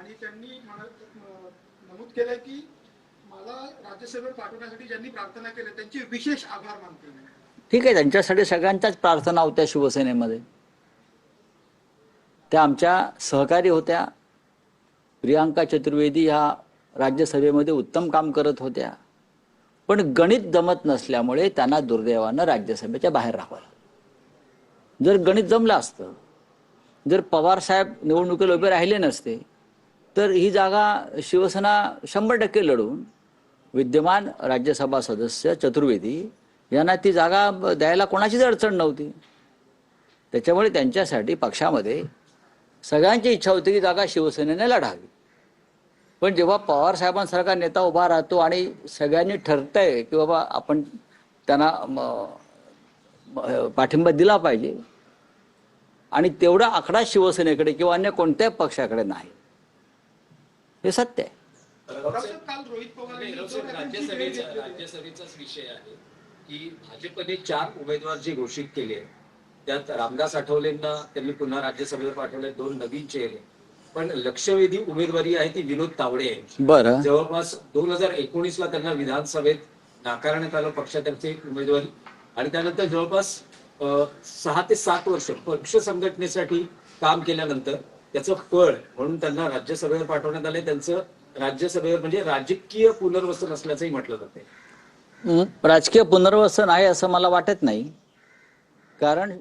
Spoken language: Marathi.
आणि त्यांनी नमूद केलंय की मला राज्यसभेवर पाठवण्यासाठी ज्यांनी प्रार्थना केली त्यांची विशेष आभार मानते. ठीक आहे, त्यांच्यासाठी सगळ्यांच्याच प्रार्थना होत्या शिवसेनेमध्ये. त्या आमच्या सहकारी होत्या. प्रियांका चतुर्वेदी ह्या राज्यसभेमध्ये उत्तम काम करत होत्या, पण गणित जमत नसल्यामुळे त्यांना दुर्दैवानं राज्यसभेच्या बाहेर राहावं लागलं. जर गणित जमलं असतं, जर पवार साहेब निवडणुकीला उभे राहिले नसते, तर ही जागा शिवसेना 100% लढवून विद्यमान राज्यसभा सदस्य चतुर्वेदी यांना ती जागा द्यायला कोणाचीच अडचण नव्हती. त्याच्यामुळे त्यांच्यासाठी पक्षामध्ये सगळ्यांची इच्छा होती की जागा शिवसेनेने लढावी. पण जेव्हा पवार साहेबांसारखा नेता उभा राहतो आणि सगळ्यांनी ठरतंय की बाबा आपण त्यांना पाठिंबा दिला पाहिजे, आणि तेवढा आकडा शिवसेनेकडे किंवा अन्य कोणत्याही पक्षाकडे नाही, हे सत्य आहे. काल रोहित पवार राज्यसभेचाच विषय आहे की भाजपने 4 उमेदवार जे घोषित केले त्यात रामदास आठवलेंना त्यांनी पुन्हा राज्यसभेवर पाठवले, 2 नवीन चेहरे. पण लक्षवेधी उमेदवारी आहे ती विनोद तावडे यांची. बरं, जवळपास 2019ला त्यांना विधानसभेत नाकारण्यात आलं पक्षातर्फे उमेदवारी, आणि त्यानंतर जवळपास 6 ते 7 वर्ष पक्ष संघटनेसाठी काम केल्यानंतर त्याचं फळ म्हणून त्यांना राज्यसभेवर पाठवण्यात आले. त्यांचं राज्यसभेवर म्हणजे राजकीय पुनर्वसन असल्याचंही म्हटलं जाते. राजकीय पुनर्वसन आहे असं मला वाटत नाही. कारण